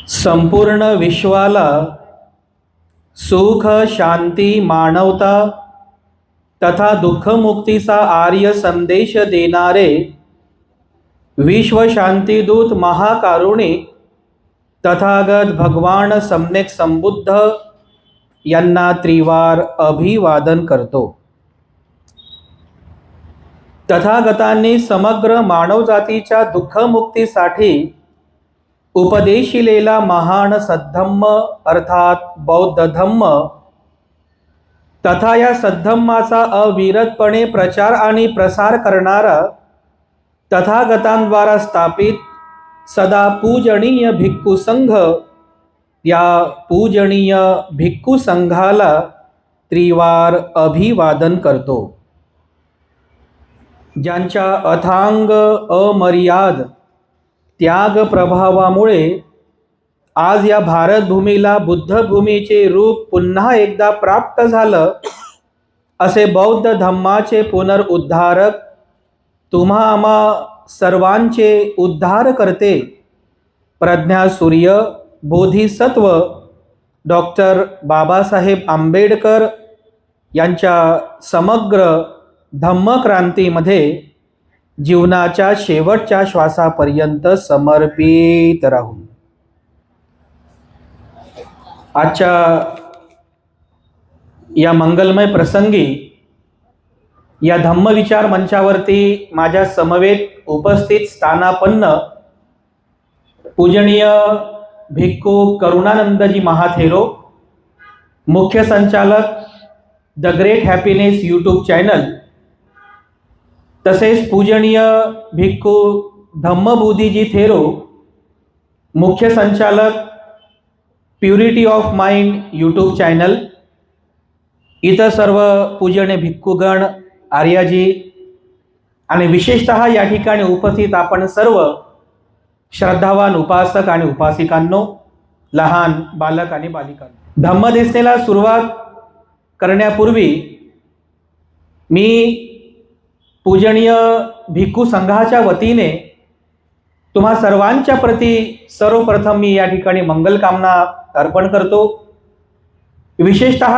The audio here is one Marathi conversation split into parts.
संपूर्ण विश्वाला सुख शांती मानवता तथा दुःखमुक्तीचा आर्य संदेश देणारे विश्व शांतीदूत महाकारुणिक तथागत भगवान सम्यक संबुद्ध यांना त्रिवार अभिवादन करतो। तथागतांनी समग्र मानवजातीच्या दुःखमुक्तीसाठी उपदेशिलेला महान सद्धम्म अर्थात बौद्ध धम्म तथा या सद्धम्माचा अविरतपणे प्रचार आणि प्रसार करणारा तथागतांद्वारा स्थापित सदा पूजनीय भिक्खू संघ, या पूजनीय भिक्खू संघाला त्रिवार अभिवादन करतो। ज्यांच्या अथांग अमर्याद त्याग प्रभावामुळे आज या भारतभूमीला बुद्धभूमीचे रूप पुन्हा एकदा प्राप्त झालं, असे बौद्ध धम्माचे पुनरुद्धारक तुम्हा आम्हा सर्वांचे उद्धार करते प्रज्ञा सूर्य बोधिसत्व डॉक्टर बाबासाहेब आंबेडकर यांच्या समग्र धम्मक्रांतीमध्ये जीवनाच्या शेवटच्या श्वासापर्यंत समर्पित राहून आजच्या या मंगलमय प्रसंगी या धम्मविचार मंचावरती माझ्या समवेत उपस्थित स्थानापन्न पूजनीय भिक्खू करुणानंदजी महाथेरो, मुख्य संचालक the great happiness YouTube channel, तसेच पूजनीय भिक्खू धम्मबोधीजी थेरो, मुख्य संचालक purity of mind YouTube channel, इतर सर्व पूजनीय भिक्खूगण, आर्याजी आणि विशेषतः या ठिकाणी उपस्थित आपण सर्व श्रद्धावान उपासक आणि उपासिकांनो, लहान बालक आणि बालिकांनो, धम्मदेशनेला सुरुवात करण्यापूर्वी मी पूजनीय भिक्खू संघाच्या वतीने तुम्हा सर्वांच्या प्रती सर्वप्रथम मी या ठिकाणी मंगलकामना अर्पण करतो। विशेषतः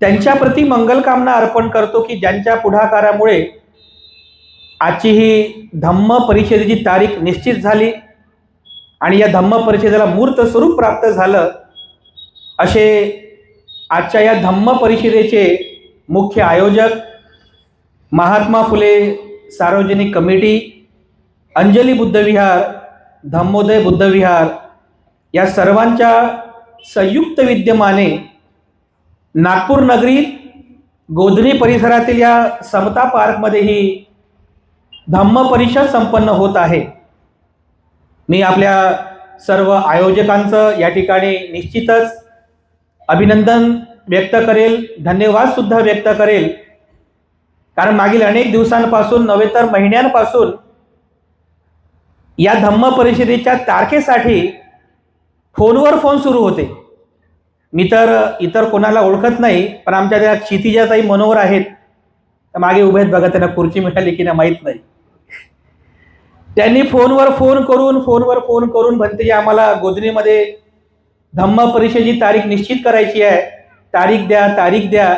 त्यांच्या प्रती मंगलकामना अर्पण करतो की ज्यांच्या पुढाकारामुळे आजची ही धम्म परिषदेची तारीख निश्चित झाली आणि या धम्म परिषदेला मूर्त स्वरूप प्राप्त झालं। असे आजच्या या धम्म परिषदेचे मुख्य आयोजक महात्मा फुले सार्वजनिक कमिटी, अंजली बुद्धविहार, धम्मोदय बुद्धविहार या सर्वांच्या संयुक्त विद्यमाने नागपूर नगरीत गोधनी परिसरातील या समता पार्कमध्ये ही धम्म परिषद संपन्न होत आहे। मी आपल्या सर्व आयोजकांचं या ठिकाणी निश्चितच अभिनंदन व्यक्त करेल, धन्यवाद सुद्धा व्यक्त करेल, कारण मागील अनेक दिवसांपासून नव्हे तर महिन्यांपासून या धम्म परिषदेच्या तारखेसाठी फोनवर फोन सुरू होते। मी तर इतर कोणाला ओळखत नाही, पण आमच्या त्या क्षितिजाताई मनोहर आहेत, मागे उभे आहेत बघा, त्यांना खुर्ची मिळाली की नाही माहीत नाही, त्यांनी फोनवर फोन करून म्हणते आम्हाला गोधनीमध्ये धम्म परिषदेची तारीख निश्चित करायची आहे, तारीख द्या।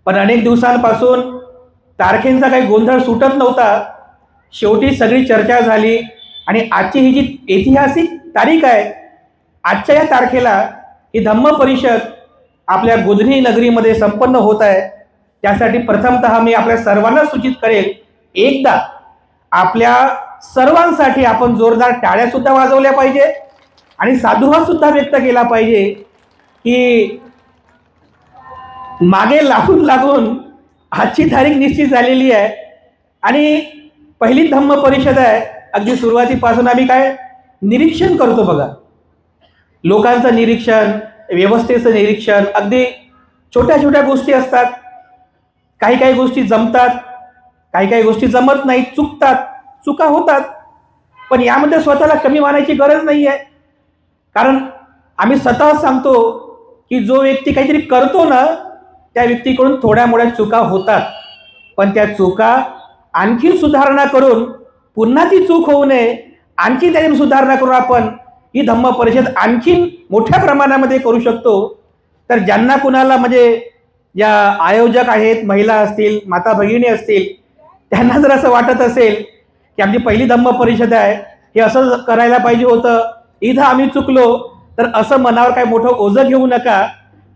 पण अनेक दिवसांपासून तारखेंचा काही गोंधळ सुटत नव्हता। शेवटी सगळी चर्चा झाली आणि आजची ही जी ऐतिहासिक तारीख आहे, आजच्या या तारखेला ही धम्म परिषद आपल्या गोधनी नगरीमध्ये संपन्न होत आहे। त्यासाठी प्रथमतः मी आपल्या सर्वांना सूचित करेल, एकदा आपल्या सर्वांसाठी आपण जोरदार टाळ्या सुद्धा वाजवल्या पाहिजे आणि साधुवाद सुद्धा व्यक्त केला पाहिजे की मागे लागून आजची तारीख निश्चित झालेली आहे आणि पहिली धम्म परिषद आहे। अगदी सुरुवातीपासून आम्ही काय निरीक्षण करतो बघा, लोकांचं निरीक्षण, व्यवस्थेचं निरीक्षण, अगदी छोट्या छोट्या गोष्टी असतात, काही गोष्टी जमतात, काही गोष्टी जमत नाहीत, चुका होतात, पण यामध्ये स्वतःला कमी मानायची गरज नाही आहे। कारण आम्ही स्वतः सांगतो की जो व्यक्ती काहीतरी करतो ना, त्या व्यक्तीकडून थोड्या मोठ्या चुका होतात, पण त्या चुका आणखी सुधारणा करून पुन्हा ती चूक होऊ नये, आणखी त्याची सुधारणा करून आपण ही धम्म परिषद आणखीन मोठ्या प्रमाणामध्ये करू शकतो. तर ज्यांना कुणाला म्हणजे या आयोजक आहेत, महिला असतील, माता भगिनी असतील, त्यांना जर असं वाटत असेल की आमची पहिली धम्म परिषद आहे, हे असं करायला पाहिजे होतं, इथं आम्ही चुकलो, तर असं मनावर काय मोठं ओझं घेऊ नका.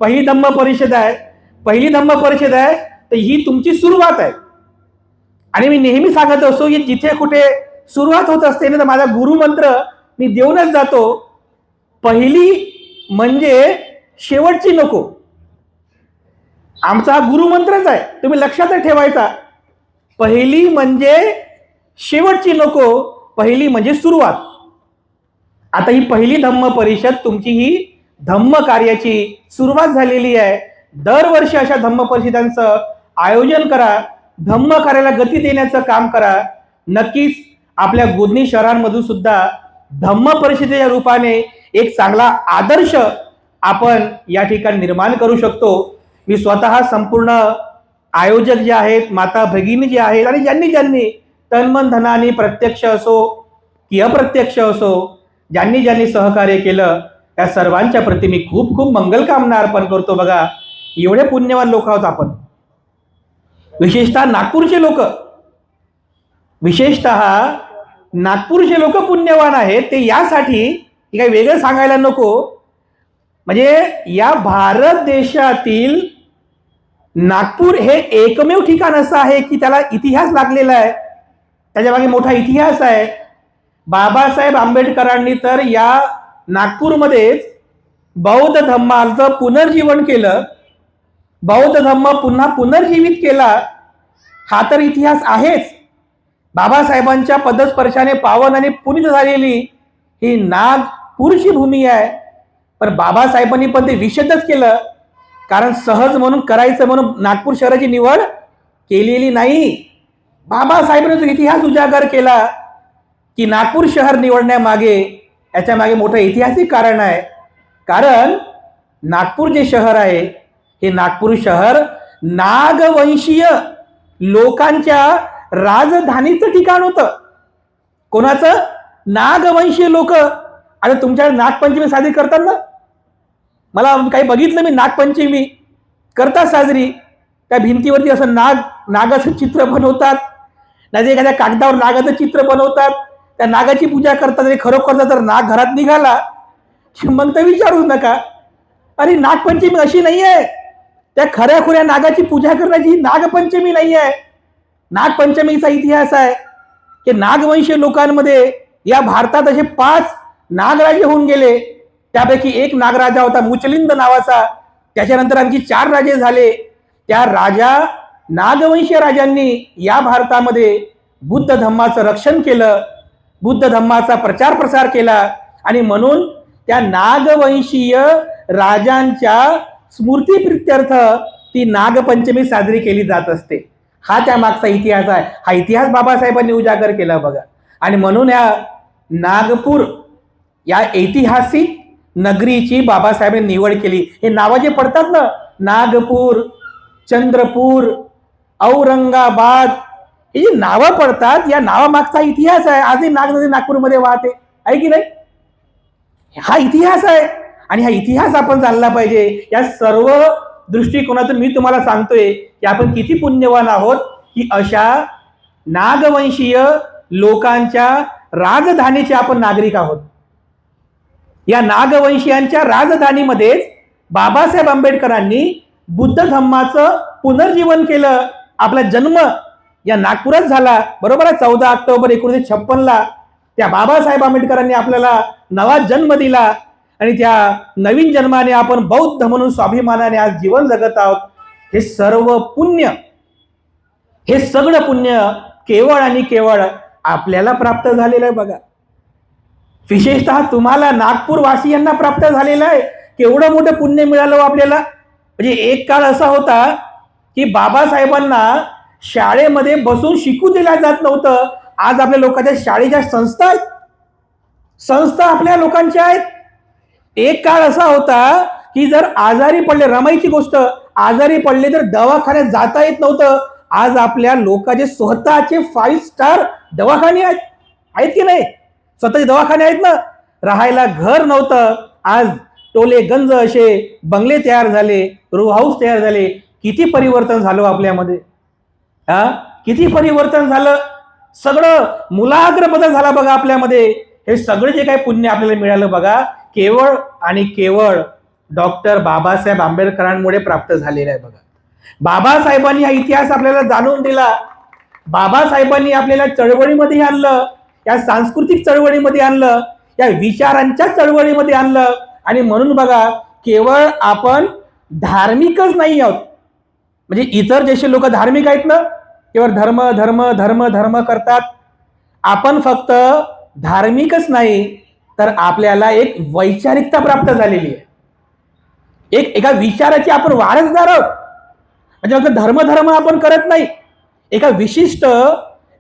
पहिली धम्म परिषद आहे, पहिली धम्म परिषद आहे, तर ही तुमची सुरुवात आहे. आणि मी नेहमी सांगत असतो की जिथे कुठे सुरुवात होत असते ना, तर माझा गुरुमंत्र मी देऊनच जातो, पहिली म्हणजे शेवटची नको. आमचा हा गुरुमंत्रच आहे, तुम्ही लक्षातच ठेवायचा. पहिली म्हणजे शेवटची नको, पहिली म्हणजे सुरुवात. आता ही पहिली धम्म परिषद तुमची ही धम्म कार्याची सुरुवात झालेली आहे. दरवर्षी अशा धम्म परिषदांचं आयोजन करा, धम्म कार्याला गती देण्याचं काम करा. नक्कीच आपल्या गोधनी शहरांमधून सुद्धा धम्म परिषदेच्या रूपाने एक चांगला आदर्श आपण या ठिकाणी निर्माण करू शकतो. मी स्वतः संपूर्ण आयोजक जे आहेत, माता भगिनी जे आहेत, आणि ज्यांनी ज्यांनी तनमन धनाने प्रत्यक्ष असो की अप्रत्यक्ष असो, ज्यांनी सहकार्य केलं, त्या सर्वांच्या प्रती मी खूप खूप मंगलकामना अर्पण करतो. बघा, एवढे पुण्यवान लोक आहोत आपण. विशेषतः नागपूरचे लोक पुण्यवान आहेत. ते यासाठी की काही वेगळं सांगायला नको, म्हणजे या भारत देशातील नागपूर हे एकमेव ठिकाण असं आहे की त्याला इतिहास लागलेला आहे, त्याच्यामागे मोठा इतिहास आहे. बाबासाहेब आंबेडकरांनी तर या नागपूरमध्येच बौद्ध धम्माचं पुनर्जीवन केलं, बौद्ध धम्म पुन्हा पुनर्जीवित केला. हा तर इतिहास आहेच. बाबासाहेबांच्या पदस्पर्शाने पावन आणि पुनीत झालेली ही नागपूरची भूमी आहे. पण बाबासाहेबांनी पण ते विशदच केलं, कारण सहज म्हणून करायचं म्हणून नागपूर शहराची निवड केलेली नाही. बाबासाहेबांनी तो इतिहास उजागर केला की नागपूर शहर निवडण्यामागे याच्या मागे मोठं ऐतिहासिक कारण आहे. कारण नागपूर जे शहर आहे, हे नागपूर शहर नागवंशीय लोकांच्या राजधानीचं ठिकाण होतं. कोणाचं? नागवंशीय लोक. आता तुमच्या नागपंचमी साजरी करतात ना, मला काही बघितलं मी, नागपंचमी करतात साजरी. त्या भिंतीवरती असं नागाचं चित्र बनवतात, नाही एखाद्या कागदावर नागाचं चित्र बनवतात, त्या नागाची पूजा करतात. आणि खरोखरचा जर नाग घरात निघाला मग तर विचारूच नका. अरे नागपंचमी अशी नाही आहे, त्या खऱ्या नागाची पूजा करण्याची नागपंचमी नाही आहे. नागपंचमीचा इतिहास आहे की नागवंशीय लोकांमध्ये या भारतात असे 5 नागराजे होऊन गेले. त्यापैकी एक नागराजा होता मुचलिंद नावाचा, त्याच्यानंतर आणखी 4 राजे झाले. त्या नागवंशीय राजांनी या भारतामध्ये बुद्ध धम्माचं रक्षण केलं, बुद्ध धम्माचा प्रचार प्रसार केला. आणि म्हणून त्या नागवंशीय राजांच्या स्मृतीप्रित्यर्थ ती नागपंचमी साजरी केली जात असते. हा त्या मागचा इतिहास आहे. हा इतिहास बाबासाहेबांनी उजागर केला बघा. आणि म्हणून या नागपूर या ऐतिहासिक नगरीची बाबासाहेबांनी निवड केली. हे नावं जे पडतात ना, नागपूर, चंद्रपूर, औरंगाबाद, हे जी नावं पडतात, या नावामागचा इतिहास आहे. आजही नागनदी नागपूरमध्ये वाहते, आहे की नाही? हा इतिहास आहे आणि हा इतिहास आपण जाणला पाहिजे. या सर्व दृष्टिकोनातून मी तुम्हाला सांगतोय की आपण किती पुण्यवान आहोत की अशा नागवंशीय लोकांच्या राजधानीचे आपण नागरिक आहोत. या नागवंशीयांच्या राजधानीमध्येच बाबासाहेब आंबेडकरांनी बुद्ध धम्माचं पुनर्जीवन केलं. आपला जन्म या नागपुरात झाला, बरोबर आहे. 14 ऑक्टोबर 1956 त्या बाबासाहेब आंबेडकरांनी आपल्याला नवा जन्म दिला आणि त्या नवीन जन्माने आपण बौद्ध म्हणून स्वाभिमानाने आज जीवन जगत आहोत. हे सर्व पुण्य, हे सगळं पुण्य केवळ आणि केवळ आपल्याला प्राप्त झालेलं आहे बघा. विशेषतः तुम्हाला नागपूर वासियांना प्राप्त झालेलं आहे. केवढं मोठं पुण्य मिळालं आपल्याला. म्हणजे एक काळ असा होता की बाबासाहेबांना शाळेमध्ये बसून शिकू दिल्या जात नव्हतं. आज आपल्या लोकांच्या शाळेच्या संस्था आहेत, संस्था आपल्या लोकांच्या आहेत. एक काळ असा होता की जर आजारी पडले, रमाईची गोष्ट, आजारी पडले तर दवाखान्यात जाता येत नव्हतं. आज आपल्या लोकांचे स्वतःचे 5 स्टार दवाखाने आहेत की नाही? स्वतःचे दवाखाने आहेत ना. राहायला घर नव्हतं, आज टोले गंज असे बंगले तयार झाले, रो हाऊस तयार झाले. किती परिवर्तन झालं आपल्यामध्ये, किती परिवर्तन झालं. सगळं मुलाग्र बदल झाला बघा आपल्यामध्ये. हे सगळं जे काही पुण्य आपल्याला मिळालं बघा, केवळ आणि केवळ डॉक्टर बाबासाहेब आंबेडकरांमुळे प्राप्त झालेलं आहे बघा. बाबासाहेबांनी हा इतिहास आपल्याला जाणून दिला. बाबासाहेबांनी आपल्याला चळवळीमध्ये आणलं, या सांस्कृतिक चळवळीमध्ये आणलं, या विचारांच्या चळवळीमध्ये आणलं. आणि म्हणून बघा, केवळ आपण धार्मिकच नाही आहोत. म्हणजे इतर जसे लोक धार्मिक आहेत ना, केवळ धर्म धर्म धर्म धर्म करतात. आपण फक्त धार्मिकच नाही, तर आपल्याला एक वैचारिकता प्राप्त झालेली आहे. एका विचाराची आपण वारसदार आहोत. म्हणजे फक्त धर्म धर्म आपण करत नाही, एका विशिष्ट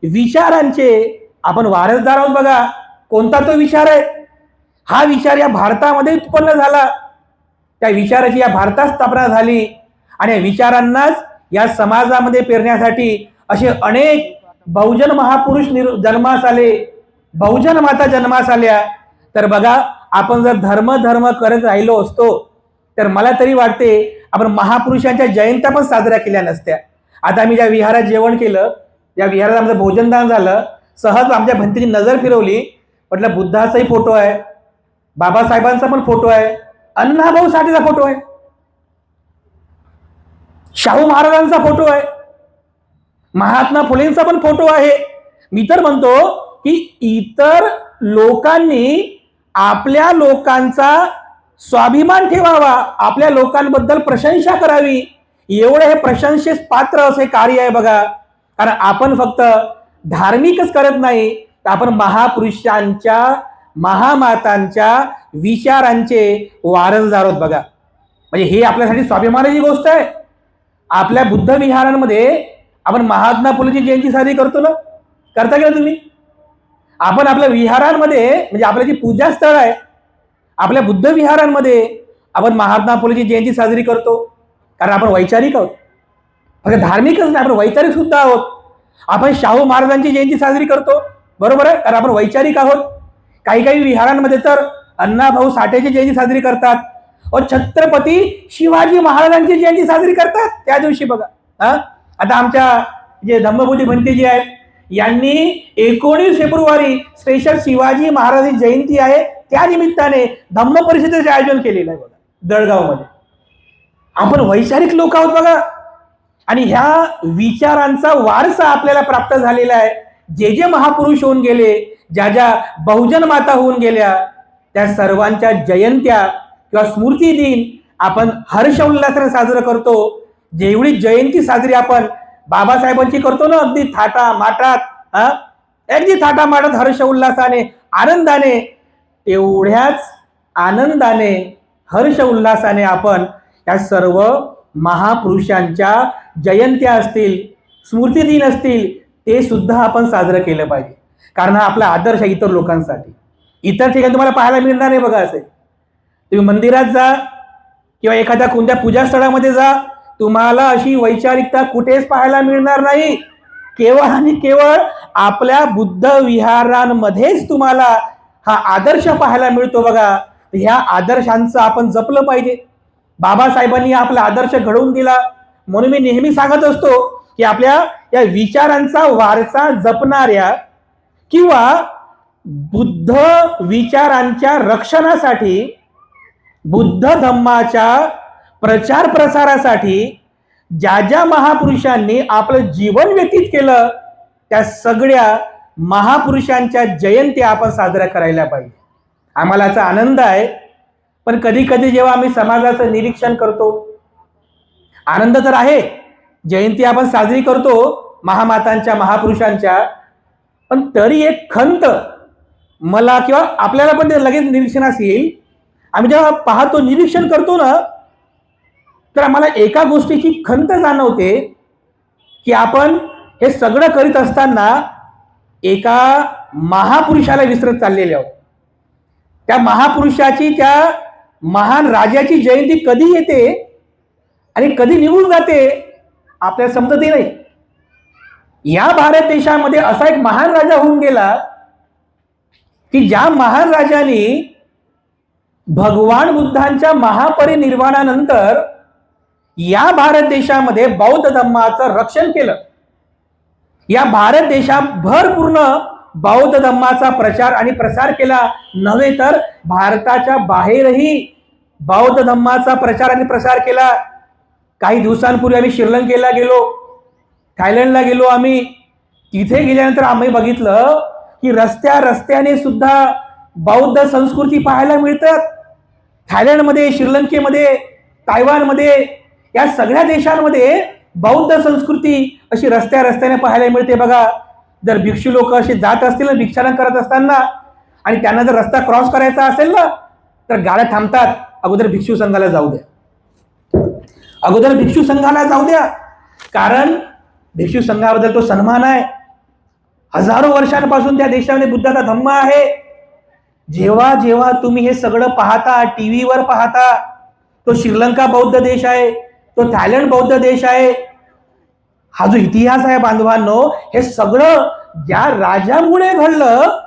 विचारांचे आपण वारसदार आहोत बघा. कोणता तो विचार आहे? हा विचार या भारतामध्ये उत्पन्न झाला, त्या विचाराची या भारतात स्थापना झाली. आणि या विचारांनाच या समाजामध्ये पेरण्यासाठी असे अनेक बहुजन महापुरुष जन्मास आले, बहुजन माता जन्मास आल्या. तर बघा, आपण जर धर्म धर्म करत राहिलो असतो, तर मला तरी वाटते आपण महापुरुषांच्या जयंत्या पण साजऱ्या केल्या नसत्या. आता आम्ही ज्या विहारात जेवण केलं, या विहारात आमचं भोजनदान झालं, सहज आमच्या भिंतीची नजर फिरवली, म्हटलं बुद्धाचाही फोटो आहे, बाबासाहेबांचा पण फोटो आहे, अण्णाभाऊ साठेचा फोटो आहे, शाहू महाराजांचा फोटो आहे, महात्मा फुलेंचा पण फोटो आहे. मी तर म्हणतो की इतर लोकांनी आपल्या लोकांचा स्वाभिमान ठेवावा, आपल्या लोकांबद्दल प्रशंसा करावी. एवढं हे प्रशंसेस पात्र असे कार्य आहे बघा. कारण आपण फक्त धार्मिकच करत नाही, तर आपण महापुरुषांच्या महामातांच्या विचारांचे वारसदार आहोत बघा. म्हणजे हे आपल्यासाठी स्वाभिमानाची गोष्ट आहे. आपल्या बुद्ध विहारांमध्ये आपण महात्मा फुलेची जयंती साजरी करतो ना, करता का तुम्ही? आपण आपल्या विहारांमध्ये, म्हणजे आपल्या जी पूजा स्थळ आहे, आपल्या बुद्ध विहारांमध्ये आपण महात्मा फुलेची जयंती साजरी करतो. कारण आपण वैचारिक आहोत, फक्त धार्मिकच नाही, आपण वैचारिक सुद्धा आहोत. आपण शाहू महाराजांची जयंती साजरी करतो, बरोबर आहे, कारण आपण वैचारिक आहोत. काही काही विहारांमध्ये तर अण्णाभाऊ साठेची जयंती साजरी करतात, और छत्रपती शिवाजी महाराजांची जयंती साजरी करतात त्या दिवशी बघा. आता आमच्या जे धम्मबोधी भंते जी आहेत, यांनी 19 फेब्रुवारी स्पेशल शिवाजी महाराजांची जयंती आहे, त्या निमित्ताने धम्म परिषदेचे आयोजन केलेलं आहे बघा जळगावमध्ये. आपण वैचारिक लोक आहोत बघा. आणि ह्या विचारांचा वारसा आपल्याला प्राप्त झालेला आहे. जे जे महापुरुष होऊन गेले, ज्या ज्या बहुजन माता होऊन गेल्या, त्या सर्वांच्या जयंत्या किंवा स्मृती दिन आपण हर्ष उल्हासाने साजरं करतो. जेवढी जयंती साजरी आपण बाबासाहेबांची करतो ना, अगदी थाटा माटात, अगदी थाटा माटात हर्ष उल्हासाने आनंदाने, तेवढ्याच आनंदाने हर्ष उल्हासाने आपण या सर्व महापुरुषांच्या जयंत्या असतील, स्मृती दिन असतील, ते सुद्धा आपण साजरं केलं पाहिजे. कारण हा आपला आदर्श आहे इतर लोकांसाठी. इतर ठिकाणी तुम्हाला पाहायला मिळणार नाही बघा. असे तुम्ही मंदिरात जा किंवा एखाद्या कोणत्या पूजा स्थळामध्ये जा, तुम्हाला अशी वैचारिकता कुठेच पाहायला मिळणार नाही. केवळ आणि केवळ आपल्या बुद्ध विहारांमध्येच तुम्हाला हा आदर्श पाहायला मिळतो बघा. ह्या आदर्शांचं आपण जपलं पाहिजे. बाबासाहेबांनी आपला आदर्श घडवून दिला. म्हणून मी नेहमी सांगत असतो की आपल्या या विचारांचा वारसा जपणाऱ्या किंवा बुद्ध विचारांच्या रक्षणासाठी, बुद्ध धम्माच्या प्रचार प्रसारासाठी ज्या ज्या महापुरुषांनी आपलं जीवन व्यतीत केलं, त्या सगळ्या महापुरुषांच्या जयंत्या आपण साजऱ्या करायला पाहिजे. आम्हाला याचा आनंद आहे. पण कधी कधी जेव्हा आम्ही समाजाचं निरीक्षण करतो, आनंद तर आहे, जयंती आपण साजरी करतो महामातांच्या महापुरुषांच्या, पण तरी एक खंत मला किंवा आपल्याला पण ते लगेच निरीक्षणास येईल. आम्ही जेव्हा पाहतो, निरीक्षण करतो ना, तर आम्हाला एका गोष्टीची खंत जाणवते की आपण हे सगळं करीत असताना एका महापुरुषाला विसरत चाललेले आहोत. त्या महापुरुषाची, त्या महान राजाची जयंती कधी येते आणि कधी निघून जाते आपल्याला समजतही नाही. या भारत देशामध्ये असा एक महान राजा होऊन गेला की ज्या महान राजाने भगवान बुद्धांच्या महापरिनिर्वाणानंतर या भारत देशामध्ये बौद्ध धम्माचं रक्षण केलं. या भारत देशात भरपूर्ण बौद्ध धम्माचा प्रचार आणि प्रसार केला नव्हे तर भारताच्या बाहेरही बौद्ध धम्माचा प्रचार आणि प्रसार केला. काही दिवसांपूर्वी आम्ही श्रीलंकेला गेलो, थायलंडला गेलो. आम्ही तिथे गेल्यानंतर आम्ही बघितलं की रस्त्याने सुद्धा बौद्ध संस्कृती पाहायला मिळतात. थायलंडमध्ये, श्रीलंकेमध्ये, तायवानमध्ये, या सगळ्या देशांमध्ये बौद्ध संस्कृती अशी रस्त्याने पाहायला मिळते. बघा, जर भिक्षू लोक असे जात असतील ना भिक्षाटन करत असताना आणि त्यांना जर रस्ता क्रॉस करायचा असेल ना तर गाड्या थांबतात. अगोदर भिक्षू संघाला जाऊ द्या, कारण भिक्षू संघाबद्दल तो सन्मान आहे. हजारो वर्षांपासून त्या देशामध्ये बुद्धाचा धम्म आहे. जेव्हा जेव्हा तुम्ही हे सगळं पाहता, टीव्हीवर पाहता, तो श्रीलंका बौद्ध देश आहे, तो थायलंड बौद्ध देश आहे, हा जो इतिहास आहे बांधवांनो, हे सगळं ज्या राजामुळे घडलं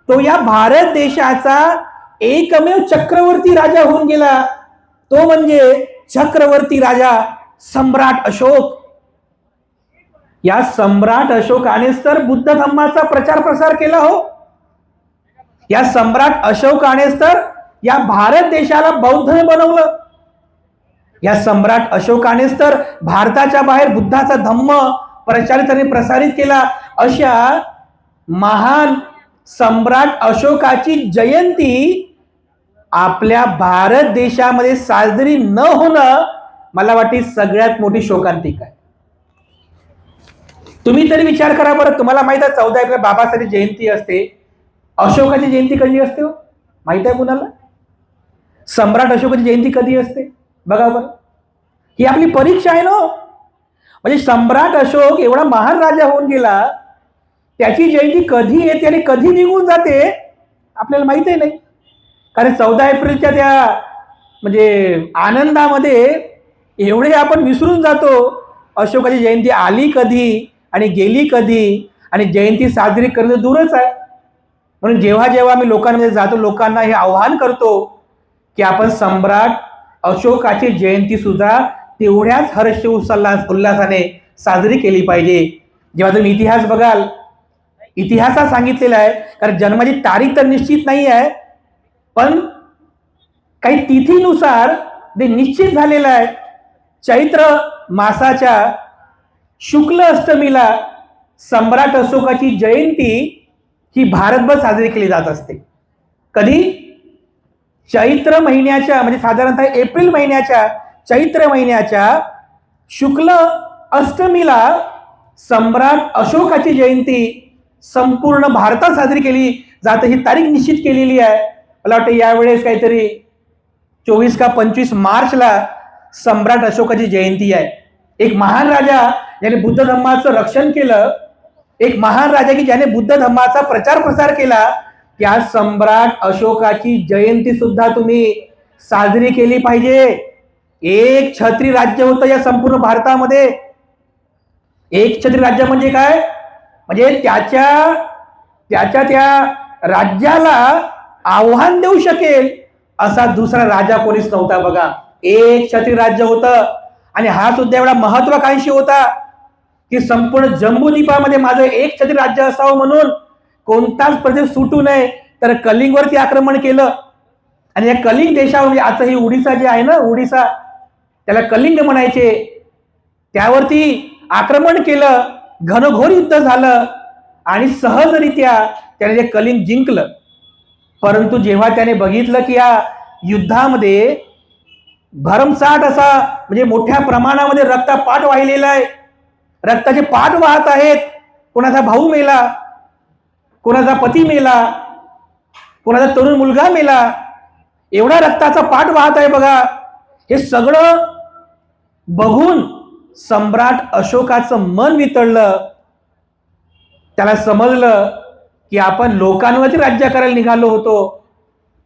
तो या भारत देशाचा एकमेव चक्रवर्ती राजा होऊन गेला. तो म्हणजे चक्रवर्ती राजा सम्राट अशोक. या सम्राट अशोकानेच तर बुद्ध धम्माचा प्रचार प्रसार केला हो. या सम्राट अशोकानेच तर या भारत देशाला बौद्ध बनवलं. या सम्राट अशोकानेच तर भारताच्या बाहेर बुद्धाचा धम्म प्रचारित आणि प्रसारित केला. अशा महान सम्राट अशोकाची जयंती आपल्या भारत देशामध्ये साजरी न होणं मला वाटते सगळ्यात मोठी शोकांतिका आहे. तुम्ही तरी विचार करा बरं. तुम्हाला माहित आहे 14 एप्रिल बाबासाहेब जयंती असते. अशोकाची जयंती कधी असते हो? माहित आहे कुणाला? सम्राट अशोकाची जयंती कधी असते बघा बरं. ही आपली परीक्षा आहे ना. म्हणजे सम्राट अशोक एवढा महान राजा होऊन गेला, त्याची जयंती कधी येते आणि कधी निघून जाते आपल्याला माहिती नाही. कारण 14 एप्रिलच्या त्या म्हणजे आनंदामध्ये एवढे आपण विसरून जातो अशोकाची जयंती आली कधी आणि गेली कधी, आणि जयंती साजरी करणं दूरच आहे. म्हणून जेव्हा जेव्हा आम्ही लोकांमध्ये जातो, लोकांना हे आव्हान करतो की आपण सम्राट अशोकाची जयंती सुद्धा तेवढ्याच हर्ष उल्हासाने साजरी केली पाहिजे. जेव्हा तुम्ही इतिहास बघाल, इतिहासात सांगितलेलं आहे, कारण जन्माची तारीख तर निश्चित नाही आहे, पण काही तिथीनुसार ते निश्चित झालेलं आहे. चैत्र मासाच्या शुक्ल अष्टमीला सम्राट अशोकाची जयंती ही भारतभर साजरी केली जात असते. कधी? चैत्र महिन्याच्या म्हणजे साधारणतः एप्रिल महिन्याच्या चैत्र महिन्याच्या शुक्ल अष्टमीला सम्राट अशोकाची जयंती संपूर्ण भारतात साजरी केली जाते. ही तारीख निश्चित केलेली आहे. मला वाटतं यावेळेस काहीतरी 24 का 25 मार्चला सम्राट अशोकाची जयंती आहे. एक महान राजा ज्याने बुद्ध धम्माचं रक्षण केलं, एक महान राजा की ज्याने बुद्ध धम्माचा प्रचार प्रसार केला, त्या सम्राट अशोकाची जयंती सुद्धा तुम्ही साजरी केली पाहिजे. एक छत्री राज्य होतं या संपूर्ण भारतामध्ये. एक छत्री राज्य म्हणजे काय? म्हणजे त्याच्या त्या राज्याला आव्हान देऊ शकेल असा दुसरा राजा कोणीच नव्हता बघा. एक छत्री राज्य होतं आणि हा सुद्धा एवढा महत्वाकांक्षी होता की संपूर्ण जम्बूद्वीपामध्ये माझं एक छत्री राज्य असावं, म्हणून कोणताच प्रदेश सुटू नये. तर कलिंगवरती आक्रमण केलं आणि या कलिंग देशावर म्हणजे आता ही उडीसा जे आहे ना, उडीसा त्याला कलिंग म्हणायचे, त्यावरती आक्रमण केलं. घनघोर युद्ध झालं आणि सहजरित्या त्याने ते कलिंग जिंकलं. परंतु जेव्हा त्याने बघितलं की या युद्धामध्ये भरमसाठ असा म्हणजे मोठ्या प्रमाणामध्ये रक्तपात वाहिलेला आहे, रक्ताचे पाठ वाहत आहेत, कोणाचा भाऊ मेला, कोणाचा पती मेला, कोणाचा तरुण मुलगा मेला, एवढा रक्ताचा पाठ वाहत आहे बघा. हे सगळं बघून सम्राट अशोकाचं मन वितळलं. त्याला समजलं की आपण लोकांवरती राज्य करायला निघालो होतो,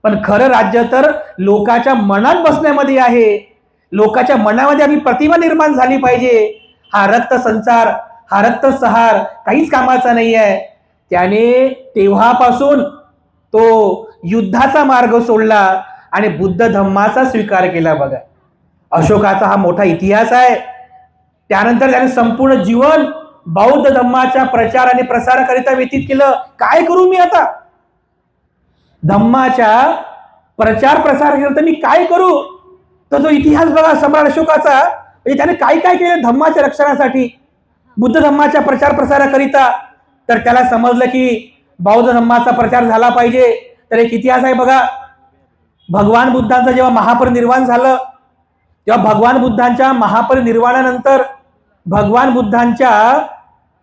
पण खरं राज्य तर लोकांच्या मनात बसण्यामध्ये आहे. लोकांच्या मनामध्ये आपली प्रतिमा निर्माण झाली पाहिजे. हा रक्त संचार, हा रक्त सहार काहीच कामाचा नाही आहे. त्याने तेव्हापासून तो युद्धाचा मार्ग सोडला आणि बुद्ध धम्माचा स्वीकार केला. बघा, अशोकाचा हा मोठा इतिहास आहे. त्यानंतर त्याने संपूर्ण जीवन बौद्ध धम्माच्या प्रचार आणि प्रसाराकरिता व्यतीत केलं. काय करू मी आता? धम्माच्या प्रचार प्रसाराकरिता मी काय करू? तर तो इतिहास बघा सम्राट अशोकाचा, म्हणजे त्याने काय काय केलं धम्माच्या रक्षणासाठी, बुद्ध धम्माच्या प्रचार प्रसाराकरिता. तर त्याला समजलं की बौद्ध धम्माचा प्रचार झाला पाहिजे. तर एक इतिहास आहे बघा, भगवान बुद्धांचं जेव्हा महापरिनिर्वाण झालं, तेव्हा भगवान बुद्धांच्या महापरिनिर्वाणानंतर भगवान बुद्धांच्या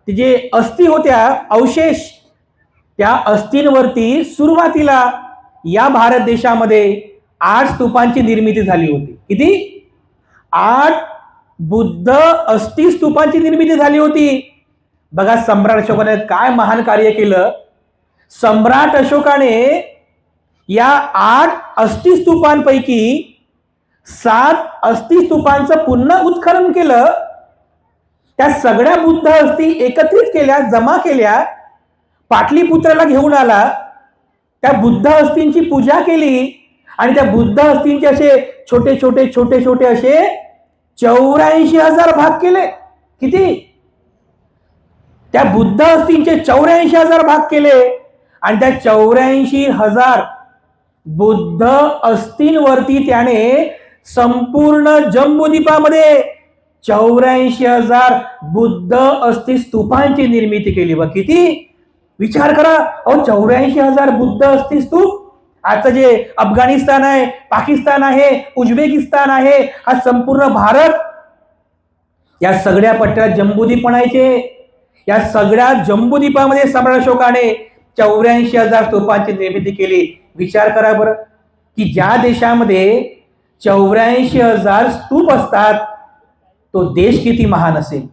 जे अस्थी होत्या, अवशेष, त्या अस्थींवरती सुरुवातीला या भारत देशामध्ये 8 स्तूपांची निर्मिती झाली होती. किती? 8 बुद्ध अस्थी स्तूपांची निर्मिती झाली होती. बघा, सम्राट अशोकाने काय महान कार्य केलं. सम्राट अशोकाने या 8 अस्थी स्तूपांपैकी 7 अस्थी स्तूपांचं पुन्हा उत्खनन केलं. त्या सगळ्या बुद्ध अस्थी एकत्रित केल्या, जमा केल्या, पाटलीपुत्राला घेऊन आला, त्या बुद्ध अस्थींची पूजा केली आणि त्या बुद्ध अस्थींचे असे छोटे छोटे छोटे छोटे असे 84,000 भाग केले. किती? त्या बुद्ध अस्थींचे 84,000 भाग केले आणि त्या 84,000 बुद्ध अस्थींवरती त्याने संपूर्ण जम्बूद्वीपामध्ये 84,000 बुद्ध अस्थी स्तूपांची निर्मिती केली. व किती? विचार करा, 84,000 बुद्ध अस्थी स्तूप. आजचं जे अफगाणिस्तान आहे, पाकिस्तान आहे, उझबेकिस्तान आहे, हा संपूर्ण भारत, या सगळ्या पट्ट्यात जम्बूद्वीप म्हणायचे. या सगळ्या जम्बूद्वीपामध्ये सम्राट अशोकाने 84,000 स्तूपांची निर्मिती केली. विचार करा बरं, की ज्या देशामध्ये 84,000 स्तूप असतात, तो देश किती महान असेल.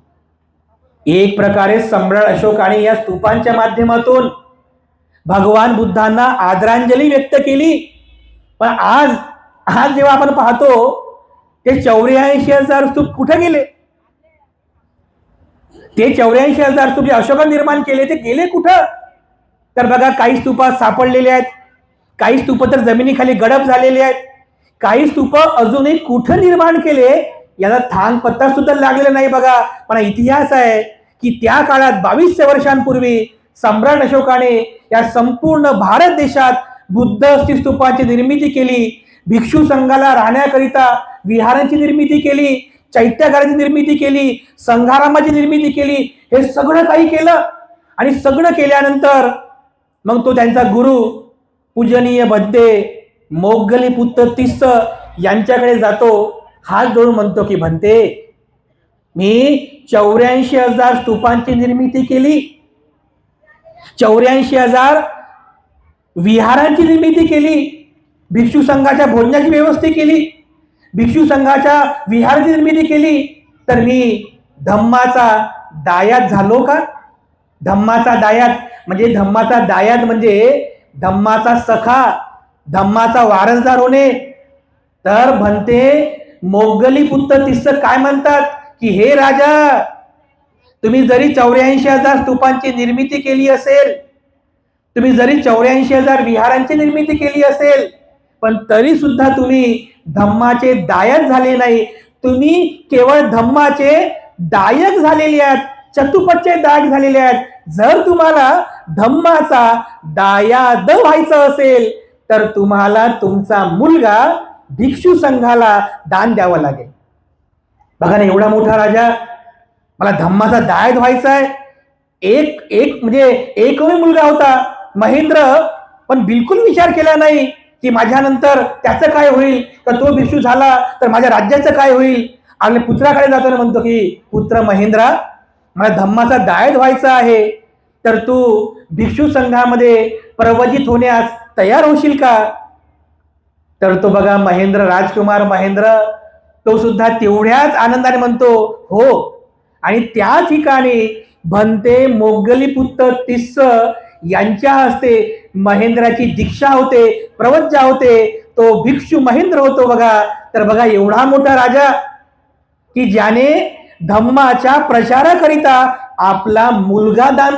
एक प्रकारे सम्राट अशोकाने या स्तूपांच्या माध्यमातून भगवान बुद्धांना आदरांजली व्यक्त केली. पण आज जेव्हा आपण पाहतो, ते 84,000 स्तूप कुठे गेले? ते 84,000 स्तूप जे अशोकाने निर्माण केले, ते गेले कुठं? तर बघा, काही स्तूप सापडलेले आहेत, काही स्तूप तर जमिनीखाली गडप झालेले आहेत, काही स्तूप अजूनही कुठं निर्माण केले याला थांग पत्ता सुद्धा लागलेला नाही. बघा, पण इतिहास आहे की त्या काळात 2200 वर्षांपूर्वी सम्राट अशोकाने या संपूर्ण भारत देशात बुद्ध अस्थी स्तूपांची निर्मिती केली. भिक्षू संघाला राहण्याकरिता विहारांची निर्मिती केली, चैत्यागाराची निर्मिती केली, संघारामाची निर्मिती केली. हे सगळं काही केलं आणि सगळं केल्यानंतर मग तो त्यांचा गुरु पूजनीय भंते मोगलीपुत्र तिस्स यांच्याकडे जातो. हात जोडून म्हणतो की भंते, मी 84,000 स्तूपांची निर्मिती केली, 84,000 विहारांची निर्मिती केली, भिक्षू संघाच्या भोजनाची व्यवस्था केली, भिक्षू संघाच्या विहाराची निर्मिती केली, तर मी धम्माचा दायाद झालो का? धम्माचा दायाद म्हणजे धम्माचा सखा, धम्माचा वारसदार होणे. तर भंते मोगलीपुत्र तिस्स काय म्हणतात की हे राजा, तुम्ही जरी 84,000 स्तूपांची निर्मिती केली असेल, तुम्ही जरी 84,000 विहारांची निर्मिती केली असेल, पण तरी सुद्धा तुम्ही धम्माचे दायक झाले नाही. तुम्ही केवळ धम्माचे दायक झालेले आहात, चतुपथचे दायक झालेले आहेत. जर तुम्हाला धम्माचा दायाद व्हायचं असेल तर तुम्हाला तुमचा मुलगा भिक्षू संघाला दान द्यावं लागेल. बघा ना, एवढा मोठा राजा, मला धम्माचा दायाद व्हायचा आहे. एक म्हणजे एकमेव मुलगा होता महेंद्र, पण बिलकुल विचार केला नाही की माझ्यानंतर त्याचं काय होईल, तर तो भिक्षू झाला तर माझ्या राज्याचं काय होईल. आपल्या पुत्राकडे जाताना म्हणतो की पुत्र महेंद्रा, मला धम्माचा दायाद व्हायचा आहे, तर तू भिक्षू संघामध्ये प्रवजित होण्यास तयार होशील का? तर तो बघा महेंद्र, राजकुमार महेंद्र, तो सुद्धा तेवढ्याच आनंदाने म्हणतो हो. आणि त्या ठिकाणी भंते मोगलीपुत्र तिस्स यांच्या हस्ते महेंद्राची दीक्षा होते, प्रवज्जा होते, तो भिक्षू महेंद्र होतो. बघा, तर बघा एवढा मोठा राजा की ज्याने धम्माच्या प्रचाराकरिता आपला मुलगा दान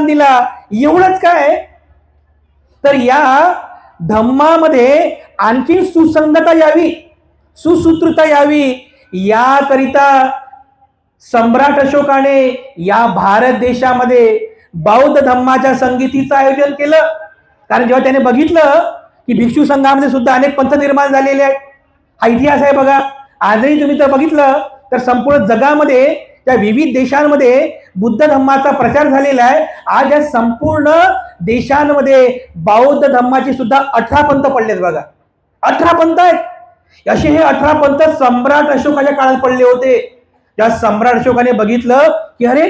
दिला. एवढंच काय, तर या धम्मामध्ये आणखी सुसंगता यावी, सुसूत्रता यावी, याकरिता सम्राट अशोकाने या भारत देशामध्ये बौद्ध धम्माच्या संगीतीचं आयोजन केलं. कारण जेव्हा त्याने बघितलं की भिक्षू संघामध्ये सुद्धा अनेक पंथ निर्माण झालेले आहेत, हा इतिहास आहे बघा. आजही तुम्ही जर बघितलं तर संपूर्ण जगामध्ये त्या विविध देशांमध्ये बुद्ध धम्माचा प्रचार झालेला आहे. आज या संपूर्ण देशांमध्ये बौद्ध धम्माची सुद्धा 18 पंथ पडलेत बघा. 18 पंथ आहेत. असे हे 18 पंथ सम्राट अशोकाच्या काळात पडले होते. त्या सम्राट अशोकाने बघितलं की अरे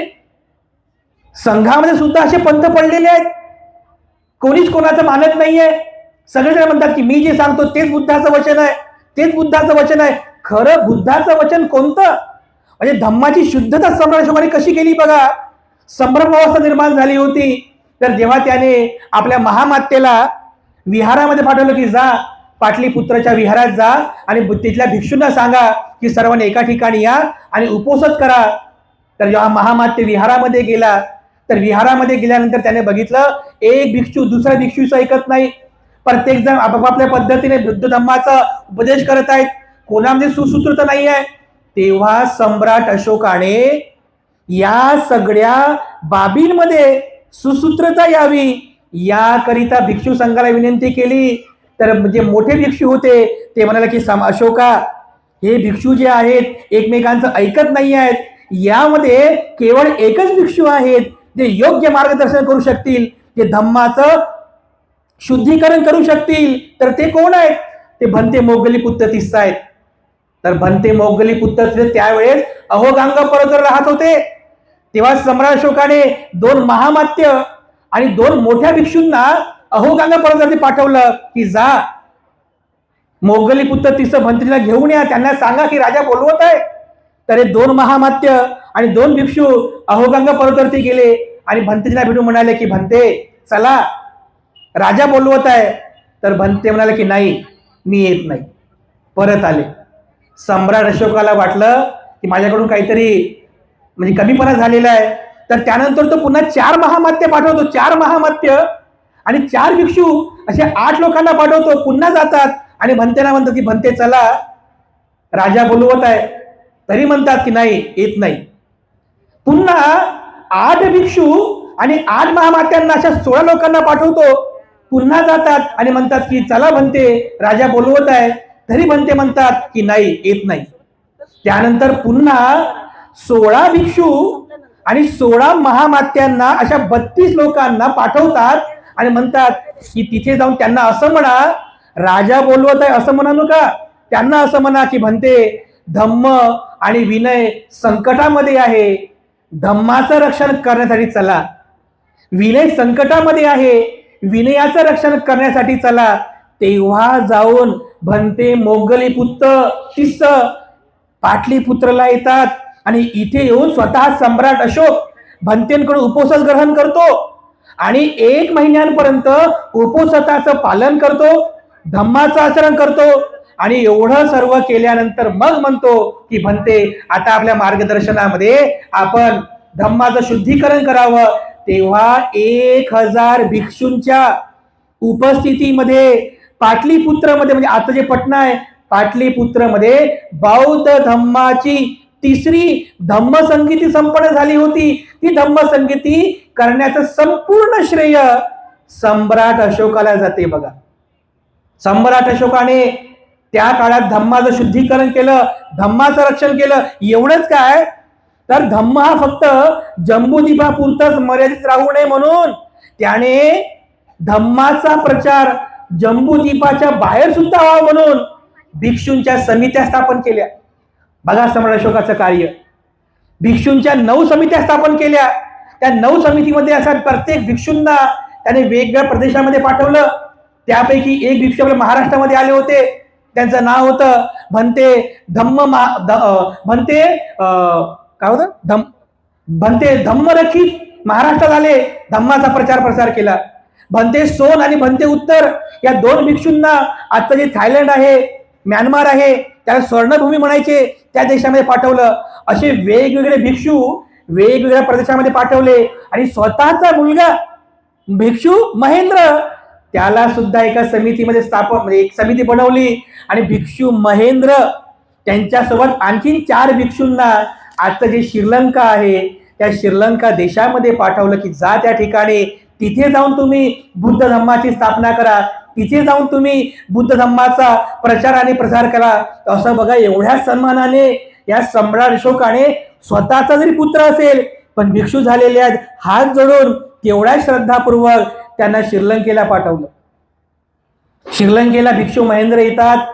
संघामध्ये सुद्धा असे पंथ पडलेले आहेत, कोणीच कोणाचं मानत नाहीये. सगळेजण म्हणतात की मी जे सांगतो तेच बुद्धाचं वचन आहे, तेच बुद्धाचं वचन आहे. खरं बुद्धाचं वचन कोणतं? म्हणजे धम्माची शुद्धता सम्राट अशोकाने कशी केली बघा. संभ्रम अवस्था निर्माण झाली होती. तर जेव्हा त्याने आपल्या महामातेला विहारामध्ये पाठवलं की जा पाटलीपुत्राच्या विहारात जा आणि तिथल्या भिक्षूंना सांगा की सर्वांनी एका ठिकाणी या आणि उपोषण करा. तर जेव्हा महामाते विहारामध्ये गेला तर विहारामध्ये गेल्यानंतर त्याने बघितलं एक भिक्षू दुसऱ्या भिक्षूचं ऐकत नाही. प्रत्येक जण आपापल्या पद्धतीने बुद्ध धम्माचा उपदेश करत आहेत, कोणामध्ये सुसूत्रता नाही आहे. तेव्हा सम्राट अशोकाने या सगळ्या बाबींमध्ये सुसूत्रता यावी याकरिता भिक्षू संघाला विनंती केली. तर जे मोठे भिक्षू होते ते म्हणाले की अशोका, हे भिक्षू जे आहेत एकमेकांचं ऐकत नाही आहेत, यामध्ये केवळ एकच भिक्षू आहेत जे योग्य मार्गदर्शन करू शकतील, जे धम्माचं शुद्धीकरण करू शकतील. तर ते कोण आहेत? ते भंते मोगलीपुत्र तिस्सा आहेत. तर भंते मोगलीपुत्र त्यावेळेस अहोगांग पर्वतावर राहत होते. तेव्हा सम्राट अशोकाने 2 महामात्य आणि 2 मोठ्या भिक्षूंना अहोगांग पर्वतावरती पाठवलं की जा मोगलीपुत्र तिस्सा भंतेला घेऊन या, त्यांना सांगा की राजा बोलवत आहे. तर हे 2 महामात्य आणि 2 भिक्षू अहोगांग पर्वतावरती गेले आणि भंतेला भेटून म्हणाले की भंते चला राजा बोलवत आहे. तर भंते म्हणाले की नाही मी येत नाही, परत आले. सम्राट अशोकाला वाटलं की माझ्याकडून काहीतरी म्हणजे कमीपणा झालेला आहे. तर त्यानंतर तो पुन्हा 4 महामात्य पाठवतो, 4 महामात्य आणि 4 भिक्षू असे 8 लोकांना पाठवतो. पुन्हा जातात आणि भंतेला म्हणतात की भंते चला राजा बोलवत आहे. तरी म्हणतात की नाही येत नाही. पुन्हा 8 भिक्षू आणि 8 महामात्यांना अशा 16 लोकांना पाठवतो. पुन्हा जातात आणि म्हणतात की चला भंते राजा बोलवत आहे. तरी भंते म्हणतात की नाही येत नाही. त्यानंतर पुन्हा 16 भिक्षू आणि 16 महामात्यांना अशा 32 लोकांना पाठवतात आणि म्हणतात की तिथे जाऊन त्यांना असं म्हणा राजा बोलवत आहे असं म्हणा नका, त्यांना असं म्हणा की भंते धम्म आणि विनय संकटामध्ये आहे, धम्माचं रक्षण करण्यासाठी चला. विनय संकटामध्ये आहे, विनयाचं रक्षण करण्यासाठी चला. तेव्हा जाऊन भंते मोगलीपुत्र तिस्सा पाटलीपुत्रला येतात आणि इथे येऊन स्वतः सम्राट अशोक भंतेंकडून उपोषण ग्रहण करतो आणि 1 महिन्यांपर्यंत उपोषणाचं पालन करतो, धम्माचं आचरण करतो. आणि एवढं सर्व केल्यानंतर मग म्हणतो की भंते आता आपल्या मार्गदर्शनामध्ये आपण धम्माचं शुद्धीकरण करावं. तेव्हा 1000 भिक्षूंच्या उपस्थितीमध्ये पाटलीपुत्रमध्ये म्हणजे आता जे पटना आहे पाटलीपुत्रमध्ये बौद्ध धम्माची 3री धम्मसंगीती संपन्न झाली होती. ती धम्मसंगीती करण्याचं संपूर्ण श्रेय सम्राट अशोकाला जाते बघा. सम्राट अशोकाने त्या काळात धम्माचं शुद्धीकरण केलं, धम्माचं रक्षण केलं. एवढंच काय तर धम्म हा फक्त जम्बूद्वीपापुरताच मर्यादित राहू नये म्हणून त्याने धम्माचा प्रचार जम्बूद्वीपाच्या बाहेर सुद्धा व्हावा म्हणून भिक्षूंच्या समित्या स्थापन केल्या. बघा सम्राट अशोकाचं कार्य. भिक्षूंच्या 9 समित्या स्थापन केल्या. त्या 9 समितीमध्ये असा प्रत्येक भिक्षूंना त्याने वेगवेगळ्या प्रदेशामध्ये पाठवलं. त्यापैकी एक भिक्षू आपल्या महाराष्ट्रामध्ये आले होते. त्यांचं नाव होतं भंते भंते काय होतं भंते धम्मरक्षित. महाराष्ट्रात आले, धम्माचा प्रसार केला. भंते सोन आणि भंते उत्तर या 2 भिक्षूंना आजचं जे थायलंड आहे म्यानमार आहे त्याला स्वर्णभूमी म्हणायचे त्या देशामध्ये पाठवलं. असे वेगवेगळे भिक्षू वेगवेगळ्या प्रदेशामध्ये पाठवले आणि स्वतःचा मुलगा भिक्षू महेंद्र त्याला सुद्धा एका समितीमध्ये म्हणजे एक समिती बनवली आणि भिक्षू महेंद्र त्यांच्यासोबत आणखीन 4 भिक्षूंना आजचं जे श्रीलंका आहे त्या श्रीलंका देशामध्ये पाठवलं की जा त्या ठिकाणी, तिथे जाऊन तुम्ही बुद्ध धम्माची स्थापना करा, तिथे जाऊन तुम्ही बुद्ध धम्माचा प्रचार आणि प्रसार करा. असं बघा, एवढ्या सन्मानाने या सम्राट अशोकाने स्वतःचा जरी पुत्र असेल पण भिक्षू झालेले आहेत, हात जोडून केवढ्या श्रद्धापूर्वक त्यांना श्रीलंकेला पाठवलं. श्रीलंकेला भिक्षू महेंद्र येतात,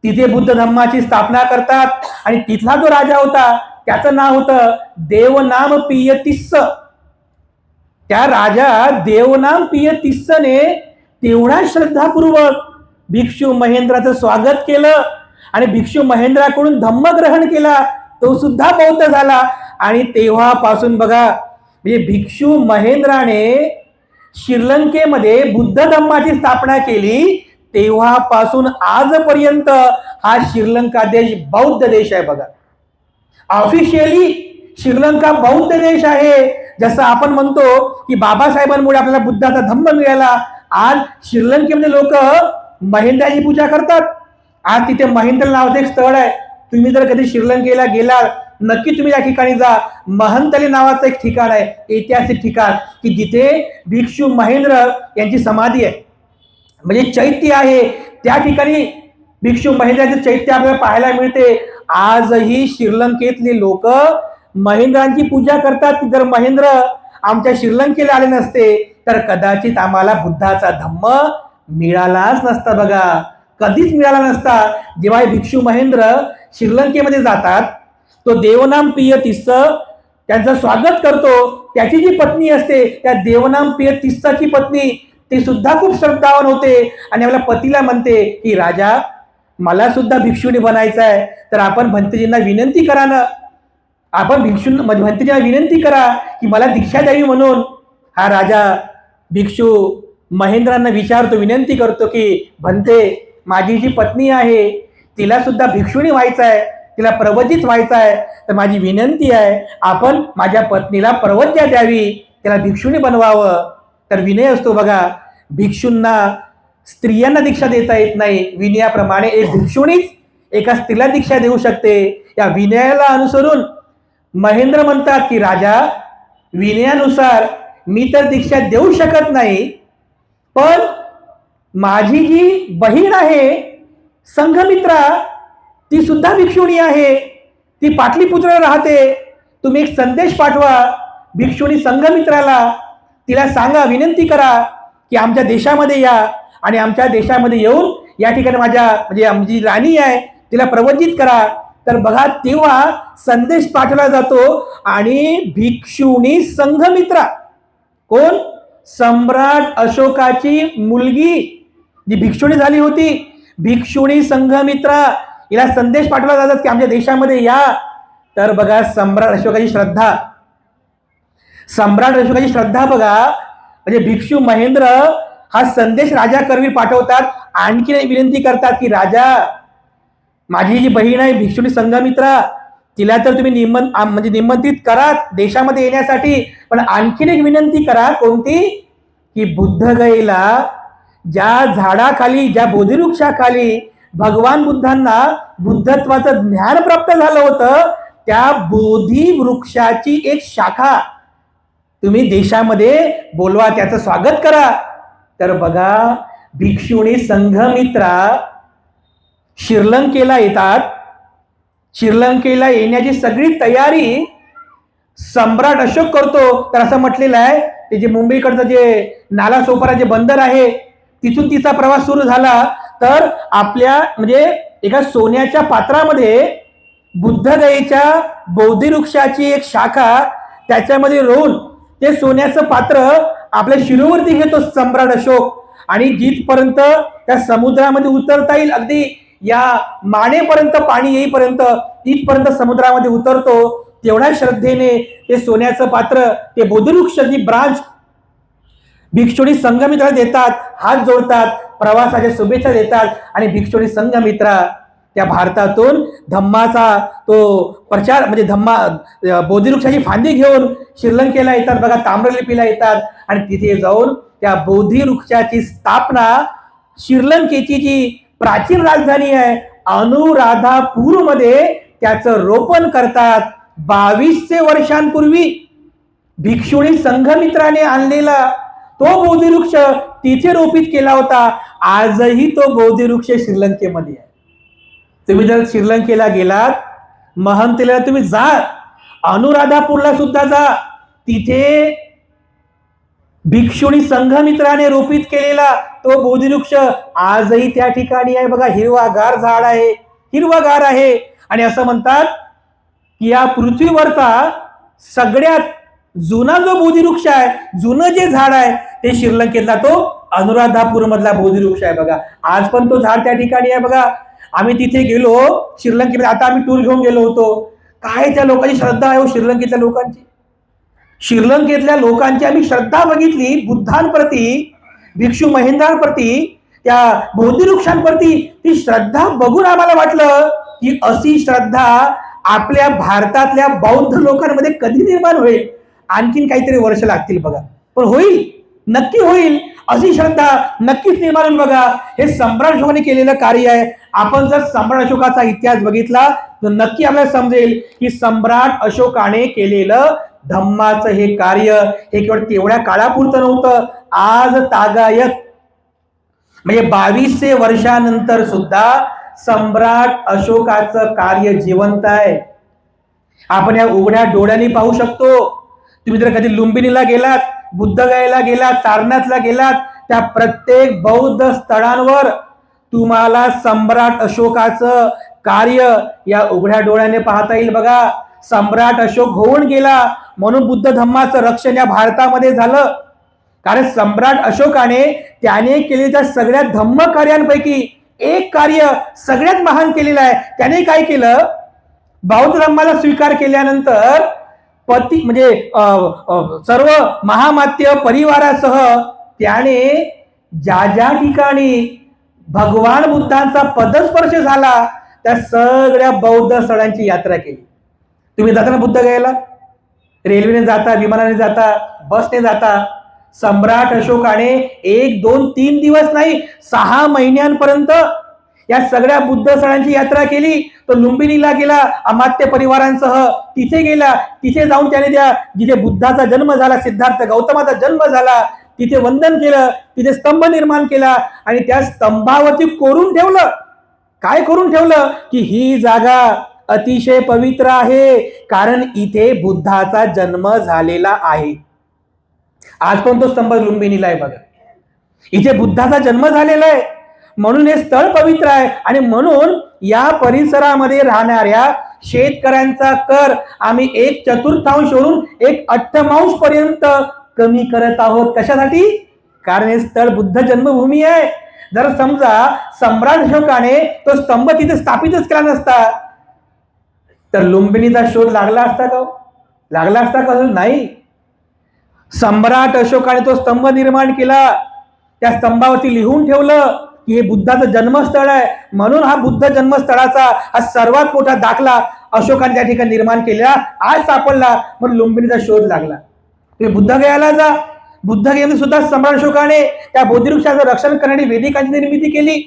तिथे बुद्ध धम्माची स्थापना करतात आणि तिथला जो राजा होता त्याचं नाव होतं देवनाम पियतिस्स. त्या राजा देवनाम पियतिस्सने तेवढ्या श्रद्धापूर्वक भिक्षू महेंद्राचं स्वागत केलं आणि भिक्षू महेंद्राकडून धम्म ग्रहण केला, तो सुद्धा बौद्ध झाला. आणि तेव्हापासून बघा, म्हणजे भिक्षू महेंद्राने श्रीलंकेमध्ये बुद्ध धम्माची स्थापना केली, तेव्हापासून आजपर्यंत हा श्रीलंका देश बौद्ध देश आहे. बघा, ऑफिशियली श्रीलंका बौद्ध देश आहे. जसं आपण म्हणतो की बाबासाहेबांमुळे आपल्याला बुद्धाचा धम्म मिळाला, आज श्रीलंकेमध्ये लोक महेंद्राची पूजा करतात. आज तिथे महेंद्र नावाचं एक स्थळ आहे, तुम्ही जर कधी श्रीलंकेला गेला नक्की तुम्ही या ठिकाणी जा. महंतली नावाचं एक ठिकाण आहे, ऐतिहासिक ठिकाण, की जिथे भिक्षू महेंद्र यांची समाधी आहे, म्हणजे चैत्य आहे. त्या ठिकाणी भिक्षू महेंद्राचे चैत्य आपल्याला पाहायला मिळते. आजही श्रीलंकेतले लोक महेंद्रांची पूजा करतात की जर महेंद्र आमच्या श्रीलंकेला आले नसते तर कदाचित आम्हाला बुद्धाचा धम्म मिळालाच नसता. बघा, कधीच मिळाला नसता. जेव्हा भिक्षू महेंद्र श्रीलंकेमध्ये जातात, तो देवनाम पियतिस्स त्यांचं स्वागत करतो. त्याची जी पत्नी असते त्या देवनाम पियतिस्साची पत्नी, ती सुद्धा खूप श्रद्धावान होते आणि आपल्या पतीला म्हणते की राजा, मला सुद्धा भिक्षुणी बनायचं आहे, तर आपण भंतेजींना विनंती करा ना, आपण भंतेजींना विनंती करा की मला दीक्षा द्यावी म्हणून. हा राजा भिक्षू महेंद्रांना विचारतो, विनंती करतो की भंते, माझी जी पत्नी आहे तिला सुद्धा भिक्षुणी व्हायचं आहे, तिला प्रवजित व्हायचं आहे, तर माझी विनंती आहे आपण माझ्या पत्नीला प्रवज्ञा द्यावी, त्याला भिक्षुणी बनवावं. तर विनय असतो बघा, भिक्षूंना स्त्रियांना दीक्षा देता येत नाही, विनयाप्रमाणे एक भिक्षुणीच एका स्त्रीला दीक्षा देऊ शकते. या विनयाला अनुसरून महेंद्र म्हणतात की राजा, विनयानुसार मी तर दीक्षा देऊ शकत नाही, पण माझी जी बहीण आहे संघमित्रा, ती सुद्धा भिक्षुणी आहे, ती पाटलीपुत्र राहते. तुम्ही एक संदेश पाठवा भिक्षुणी संघमित्राला, तिला सांगा, विनंती करा की आमच्या देशामध्ये या आणि आमच्या देशामध्ये येऊन या ठिकाणी म्हणजे आमची राणी आहे तिला प्रवजित करा. तर बघा, तेव्हा संदेश पाठवला जातो आणि भिक्षुणी संघमित्रा, कोण? सम्राट अशोकाची मुलगी जी भिक्षुणी झाली होती, भिक्षुणी संघमित्रा, हिला संदेश पाठवला जातात की आमच्या देशामध्ये या. तर बघा, सम्राट अशोकाची श्रद्धा बघा, म्हणजे भिक्षू महेंद्र हा संदेश राजा करवी पाठवतात. आणखी विनंती करतात की राजा, माझी जी बहीण आहे भिक्षुणी संघमित्रा, तिला तर तुम्ही निमंत्रित करा देशामध्ये येण्यासाठी, पण आणखीन एक विनंती करा. कोणती? की बुद्धगयेला ज्या झाडाखाली, ज्या बोधिवृक्षाखाली भगवान बुद्धांना बुद्धत्वाचं ज्ञान प्राप्त झालं होतं, त्या बोधिवृक्षाची एक शाखा तुम्ही देशामध्ये बोलवा, त्याचं स्वागत करा. तर बघा, भिक्षुणी संघमित्रा श्रीलंकेला येतात. श्रीलंकेला येण्याची सगळी तयारी सम्राट अशोक करतो. तर असं म्हटलेलं आहे, ते जे मुंबईकडचं जे नालासोपारा जे बंदर आहे तिथून तिचा प्रवास सुरू झाला. तर आपल्या म्हणजे एका सोन्याच्या पात्रामध्ये बुद्धगयेच्या बोधिवृक्षाची एक शाखा त्याच्यामध्ये रोवून ते सोन्याचं पात्र आपल्या शिरोवरती घेतो सम्राट अशोक, आणि जिथपर्यंत त्या समुद्रामध्ये उतरता येईल, अगदी या मानेपर्यंत पाणी येईपर्यंत तिथपर्यंत समुद्रामध्ये उतरतो. तेवढ्या श्रद्धेने ते सोन्याचं पात्र, ते बोधिवृक्षाची ब्रांच भिक्षुणी संघमित्रा देतात, हात जोडतात, प्रवासाच्या शुभेच्छा देतात आणि भिक्षुणी संघमित्रा त्या भारतातून धम्माचा तो प्रचार म्हणजे बोधिवृक्षाची फांदी घेऊन श्रीलंकेला येतात. बघा, ताम्रलिपीला येतात आणि तिथे जाऊन त्या बोधी वृक्षाची स्थापना श्रीलंकेची जी प्राचीन राजधानी आहे अनुराधापूरमध्ये त्याचं रोपण करतात. 2200 वर्षांपूर्वी भिक्षुणी संघमित्राने आणलेला तो बोधिवृक्ष तिथे रोपित केला होता. आजही तो बोधिवृक्ष श्रीलंकेमध्ये आहे. तुम्ही जर श्रीलंकेला गेलात, महंतीला तुम्ही जा, अनुराधापूरला सुद्धा जा, तिथे भिक्षुणी संघमित्राने रोपित केलेला तो बोधिवृक्ष आजही त्या ठिकाणी आहे. बघा, हिरवागार झाड आहे, हिरवागार आहे. आणि असं म्हणतात की या पृथ्वीवरचा सगळ्यात जुना जो बोधिवृक्ष आहे, जुनं जे झाड आहे ते श्रीलंकेतला तो अनुराधापूर मधला बोधिवृक्ष आहे. बघा, आज पण तो झाड त्या ठिकाणी आहे. बघा, आम्ही तिथे गेलो श्रीलंकेमध्ये, आता आम्ही टूर घेऊन गेलो होतो. काय त्या लोकांची श्रद्धा आहे हो, श्रीलंकेतल्या लोकांची. श्रीलंकेतल्या लोकांची आम्ही श्रद्धा बघितली बुद्धांप्रती, भिक्षू महेंद्रांप्रती, त्या बोधिवृक्षांप्रती. ती श्रद्धा बघून आम्हाला वाटलं की अशी श्रद्धा आपल्या भारतातल्या बौद्ध लोकांमध्ये कधी निर्माण होईल. आणखीन काहीतरी वर्ष लागतील बघा, पण होईल, नक्की होईल. अशी श्रद्धा नक्कीच निर्माण होईल. बघा, हे सम्राट अशोकाने केलेलं कार्य आहे. आपण जर सम्राट अशोकाचा इतिहास बघितला तर नक्की आपल्याला समजेल की सम्राट अशोकाने केलेलं धम्माचं हे कार्य हे केवळ तेवढ्या काळापुरतं नव्हतं. आज तागायत म्हणजे 2200 वर्षानंतर सुद्धा सम्राट अशोकाचं कार्य जिवंत आहे. आपण या उघड्या डोळ्यांनी पाहू शकतो. तुम्ही जर कधी लुंबिनीला गेलात, बुद्धगयेला गेलात, सारनाथला गेलात, त्या प्रत्येक बौद्ध स्थळांवर तुम्हाला सम्राट अशोकाचं कार्य या उघड्या डोळ्याने पाहता येईल. बघा, सम्राट अशोक होऊन गेला म्हणून बुद्ध धम्माचं रक्षण या भारतामध्ये झालं. कारण सम्राट अशोकाने त्याने केलेल्या सगळ्या धम्म कार्यांपैकी एक कार्य सगळ्यात महान केलेलं आहे. त्याने काय केलं, बौद्ध धम्माला स्वीकार केल्यानंतर पती म्हणजे सर्व महामात्य परिवारासह त्याने ज्या ज्या ठिकाणी भगवान बुद्धांचा पदस्पर्श झाला त्या सगळ्या बौद्ध स्थळांची यात्रा केली. तुम्ही जाता ना बुद्धगयेला, रेल्वेने जाता, विमानाने जाता, बसने जाता. सम्राट अशोकाने 1, 2, 3 दिवस नाही, 6 महिन्यांपर्यंत या सगळ्या बुद्ध स्थळांची यात्रा केली. तो लुंबिनीला गेला अमात्य परिवारांसह, तिथे गेला, तिथे जाऊन त्याने त्या जिथे बुद्धाचा जन्म झाला, सिद्धार्थ गौतमाचा जन्म झाला, तिथे वंदन केलं, तिथे स्तंभ निर्माण केला आणि त्या स्तंभावरती कोरून ठेवलं. काय करून ठेवलं की ही जागा अतिशय पवित्र आहे, कारण इथे बुद्धाचा जन्म झालेला आहे. आज पण तो स्तंभ लुंबिनीला आहे. बघा, इथे बुद्धाचा जन्म झालेला आहे म्हणून हे स्थळ पवित्र आहे. आणि म्हणून या परिसरामध्ये राहणाऱ्या शेतकऱ्यांचा कर आम्ही 1/4 वरून 1/8 पर्यंत कमी करत आहोत. कशासाठी? कारण हे स्थळ बुद्ध जन्मभूमी आहे. जर समजा सम्राट अशोकाने तो स्तंभ तिथे स्थापितच केला नसता तर लुंबिनीचा शोध लागला असता का? लागला असता का? नाही. सम्राट अशोकाने तो स्तंभ निर्माण केला, त्या स्तंभावरती लिहून ठेवलं की हे बुद्धाचं जन्मस्थळ आहे, म्हणून हा बुद्ध जन्मस्थळाचा हा सर्वात मोठा दाखला अशोकाने त्या ठिकाणी निर्माण केलेला आज सापडला, म्हणून लुंबिनीचा शोध लागला. तुम्ही बुद्धगयाला जा, बुद्धगयेमध्ये सुद्धा सम्राट अशोकाने त्या बोधिवृक्षाचं रक्षण करण्याची वेदिकांची निर्मिती केली.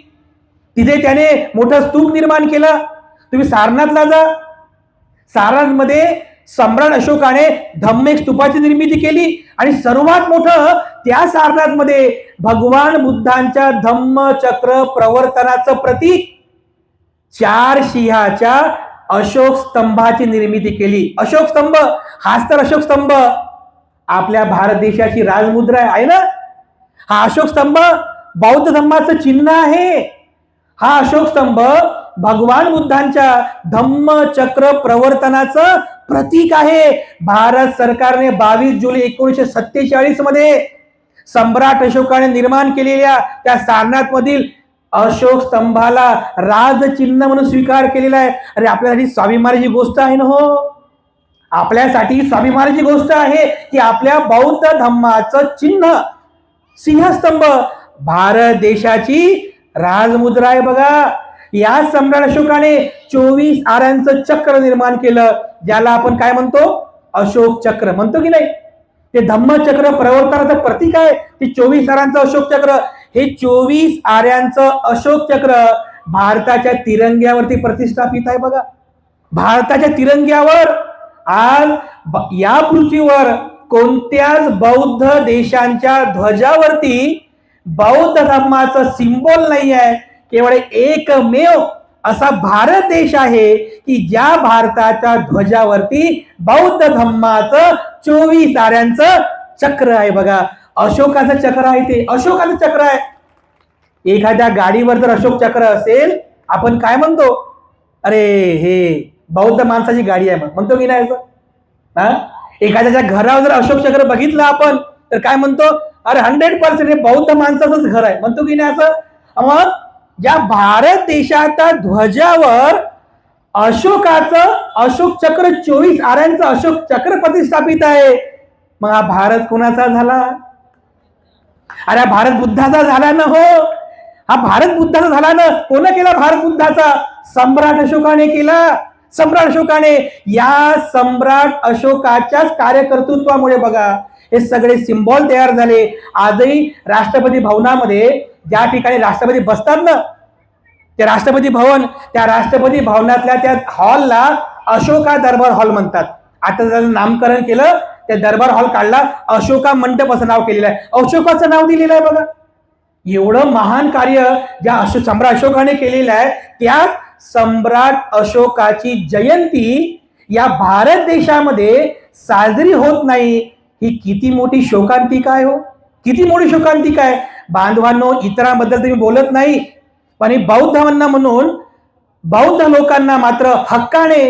तिथे त्याने मोठं स्तूप निर्माण केलं. तुम्ही सारनाथला जा, सारनाथमध्ये सम्राट अशोकाने धम्म स्तूपाची निर्मिती केली आणि सर्वात मोठं त्या सारनाथमध्ये भगवान बुद्धांच्या धम्म चक्र प्रवर्तनाचं प्रतीक 4 सिंहाच्या अशोक स्तंभाची निर्मिती केली. अशोक स्तंभ हाच तर अशोक स्तंभ आपल्या भारत देशाची राजमुद्रा आहे ना. हा अशोक स्तंभ बौद्ध धम्माचं चिन्ह आहे. हा अशोक स्तंभ भगवान बुद्धांच्या धम्म चक्र प्रवर्तनाचं प्रतीक आहे. भारत सरकारने 22 जुलै 1947 मध्ये सम्राट अशोकाने निर्माण केलेल्या त्या सारनाथ मधील अशोक स्तंभाला राजचिन्ह म्हणून स्वीकार केलेला आहे. अरे आपल्यासाठी स्वाभिमानाची गोष्ट आहे ना हो. आपल्यासाठी स्वाभिमानाची गोष्ट आहे की आपल्या बौद्ध धम्माचं चिन्ह सिंहस्तंभ भारत देशाची राजमुद्रा आहे. बघा, या सम्राट अशोकाने 24 आऱ्यांचं चक्र निर्माण केलं, ज्याला आपण काय म्हणतो, अशोक चक्र म्हणतो की नाही. ते धम्मचक्र प्रवर्तनाचं प्रतीक आहे. ते 24 आऱ्यांचं अशोक चक्र, हे 24 आऱ्यांचं अशोक चक्र भारताच्या तिरंग्यावरती प्रतिष्ठापित आहे. बघा, भारताच्या तिरंग्यावर आज या पृथ्वीवर कोणत्याच बौद्ध देशांच्या ध्वजावरती बौद्ध धर्माचं सिंबल नाही आहे. केवळ एकमेव असा भारत देश आहे की ज्या भारताच्या ध्वजावरती बौद्ध धर्माचं 24 आऱ्यांचं चक्र आहे. बघा, अशोकाचं चक्र आहे, ते अशोकाचं चक्र आहे. एखाद्या गाडीवर जर अशोक चक्र असेल, आपण काय म्हणतो, अरे हे बौद्ध माणसाची गाडी आहे म्हणतो की नाही? एखाद्याच्या घरावर जर अशोक चक्र बघितलं आपण तर काय म्हणतो, अरे 100% हे बौद्ध माणसाचंच घर आहे म्हणतो की नाही? असं मग ज्या भारत देशाच्या ध्वजावर अशोकाचं अशोक चक्र 24 आऱ्यांचं अशोक चक्र प्रतिष्ठापित आहे, मग हा भारत कोणाचा झाला? अरे हा भारत बुद्धाचा झाला ना. हो, हा भारत बुद्धाचा झाला ना. कोण केला भारत बुद्धाचा? सम्राट अशोकाने केला. सम्राट अशोकाने. या सम्राट अशोकाच्याच कार्यकर्तृत्वामुळे बघा हे सगळे सिंबॉल तयार झाले. आजही राष्ट्रपती भवनामध्ये ज्या ठिकाणी राष्ट्रपती बसतात ना, ते राष्ट्रपती भवन, त्या राष्ट्रपती भवनातल्या त्या हॉलला अशोका दरबार हॉल म्हणतात. आता त्याचं नामकरण केलं, त्या दरबार हॉल काढला, अशोका मंडप असं नाव केलेलं आहे. अशोकाचं नाव दिलेलं आहे. बघा, एवढं महान कार्य ज्या सम्राट अशोकाने केलेलं आहे, त्या सम्राट अशोकाची जयंती या भारत देशामध्ये साजरी होत नाही. ही किती मोठी शोकांतिका आहे. हो, किती मोठी शोकांतिका आहे. बांधवांनो, इतरांबद्दल तुम्ही बोलत नाही, पण बौद्धांना म्हणून बौद्ध लोकांना मात्र हक्काने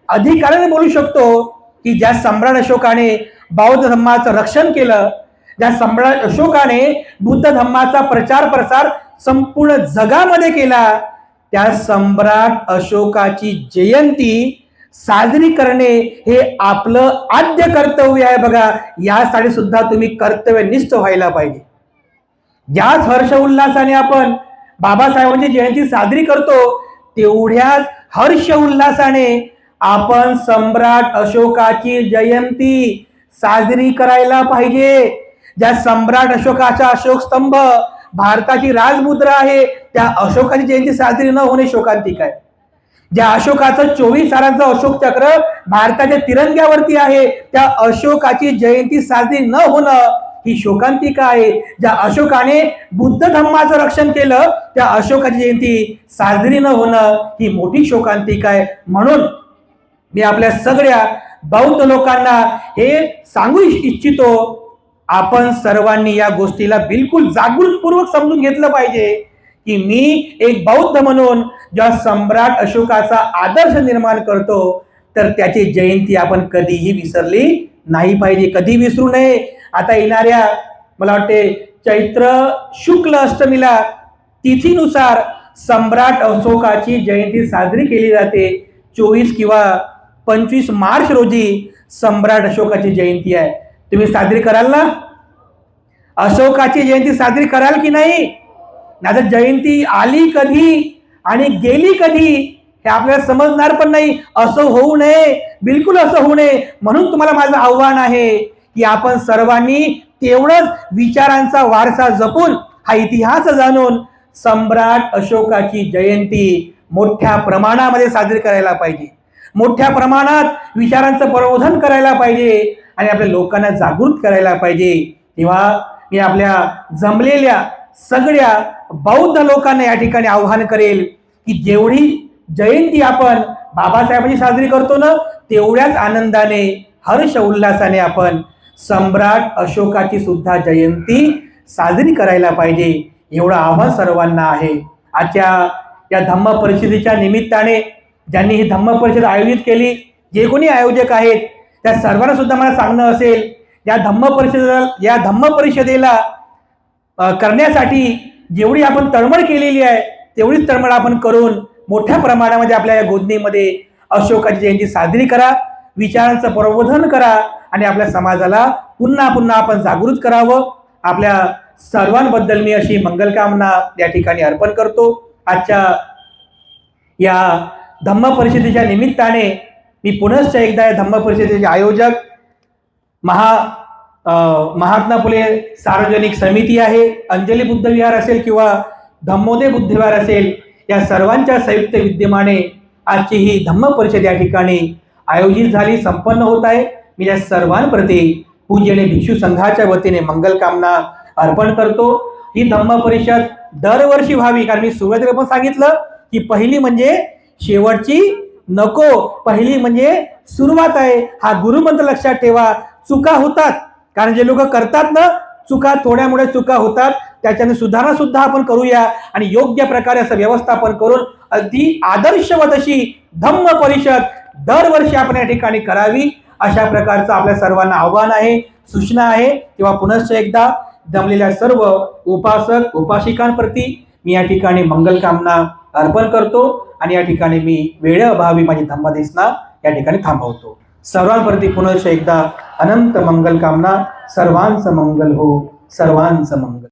अधिकाराने बोलू शकतो की ज्या सम्राट अशोकाने बौद्ध धर्माचं रक्षण केलं, ज्या सम्राट अशोकाने बुद्ध धर्माचा प्रचार प्रसार संपूर्ण जगामध्ये केला, त्या सम्राट अशोकाची जयंती साजरी करणे हे आपलं आद्य कर्तव्य आहे. बघा, यासाठी सुद्धा तुम्ही कर्तव्यनिष्ठ व्हायला पाहिजे. ज्याच हर्ष उल्हासाने आपण बाबासाहेबांची जयंती साजरी करतो, तेवढ्याच हर्ष उल्हासाने आपण सम्राट अशोकाची जयंती साजरी करायला पाहिजे. ज्या सम्राट अशोकाचा अशोक स्तंभ भारताची राजमुद्रा आहे, त्या अशोकाची जयंती साजरी न होणे शोकांतिक आहे. ज्या अशोकाचं 24 आऱ्यांचं अशोक चक्र भारताच्या तिरंग्यावरती आहे, त्या अशोकाची जयंती साजरी न होणं ही शोकांतिका आहे. ज्या अशोकाने बुद्ध धर्माचं रक्षण केलं, त्या अशोकाची जयंती साजरी न होणं ही मोठी शोकांतिका आहे. म्हणून मी आपल्या सगळ्या बौद्ध लोकांना हे सांगू इच्छितो, आपण सर्वांनी या गोष्टीला बिलकुल जागृतपूर्वक समजून घेतलं पाहिजे की मी एक बौद्ध म्हणून जेव्हा सम्राट अशोकाचा आदर्श निर्माण करतो, तर त्याची जयंती आपण कधीही विसरली नाही पाहिजे, कधी विसरू नये. आता येणाऱ्या मला वाटते चैत्र शुक्ल अष्टमीला तिथीनुसार सम्राट अशोकाची जयंती साजरी केली जाते. 24 किंवा 25 मार्च रोजी सम्राट अशोकाची जयंती आहे. तुम्ही साजरी कराल ना? अशोकाची जयंती साजरी कराल की नाही? आता जयंती आली कधी आणि गेली कधी हे आपल्याला समजणार पण नाही. असं होऊ नये, बिलकुल असं होऊ नये. म्हणून तुम्हाला माझं आव्हान आहे की आपण सर्वांनी तेवढंच विचारांचा वारसा जपून, हा इतिहास जाणून सम्राट अशोकाची जयंती मोठ्या प्रमाणामध्ये साजरी करायला पाहिजे. मोठ्या प्रमाणात विचारांचं प्रबोधन करायला पाहिजे आणि आपल्या लोकांना जागृत करायला पाहिजे. तेव्हा मी आपल्या जमलेल्या सगळ्या बौद्ध लोकांना या ठिकाणी आव्हान करेल की जेवढी जयंती आपण बाबासाहेबांची साजरी करतो ना, तेवढ्याच आनंदाने हर्ष उल्हासाने आपण सम्राट अशोकाची सुद्धा जयंती साजरी करायला पाहिजे, एवढं आव्हान सर्वांना आहे. आजच्या या धम्म परिषदेच्या निमित्ताने ज्यांनी ही धम्म परिषद आयोजित केली, जे कोणी आयोजक आहेत त्या सर्वांना सुद्धा मला सांगणं असेल, या धम्म परिषदेला करण्यासाठी जेवढी आपण तळमळ केलेली आहे, तेवढीच तळमळ आपण करून मोठ्या प्रमाणामध्ये आपल्या या गोदनीमध्ये अशोकाची जयंती साजरी करा, विचारांचं प्रबोधन करा आणि आपल्या समाजाला पुन्हा पुन्हा आपण जागृत करावं. आपल्या सर्वांबद्दल मी अशी मंगलकामना या ठिकाणी अर्पण करतो. आजच्या या धम्म परिषदेच्या निमित्ताने मी पुनश्च एकदा या धम्म परिषदेचे आयोजक महात्मा फुले सार्वजनिक समिती आहे, अंजली बुद्ध विहार असेल किंवा धम्मोदय बुद्ध विहार असेल, या सर्वांच्या संयुक्त विद्यमाने आजची ही धम्म परिषद या ठिकाणी आयोजित झाली, संपन्न होत आहे. मी या सर्वांप्रती पूज्यने भिक्षू संघाच्या वतीने मंगल कामना अर्पण करतो. ही धम्म परिषद दरवर्षी व्हावी, कारण मी सुरुवातीला पण सांगितलं की पहिली म्हणजे शेवटची नको, पहिली म्हणजे सुरुवात आहे. हा गुरुमंत्र लक्षात ठेवा. चुका होतात, कारण जे लोक करतात ना चुका, थोड्यामुळे चुका होतात, त्याच्याने सुधारणा सुद्धा आपण करूया आणि योग्य प्रकारे असं व्यवस्थापन करून अगदी आदर्शवत अशी धम्म परिषद दरवर्षी आपण या ठिकाणी करावी, अशा प्रकारचं आपल्या सर्वांना आव्हान आहे, सूचना आहे. तेव्हा पुनश्च एकदा जमलेल्या सर्व उपासक उपासिकांप्रती मी या ठिकाणी मंगल कामना अर्पण करतो आणि या ठिकाणी मी वेळेअभावी माझी धम्मदेशना या ठिकाणी थांबवतो. सर्वांप्रती पुनश्च एकदा अनंत मंगल कामना. सर्वांचं मंगल हो, सर्वांचं मंगल.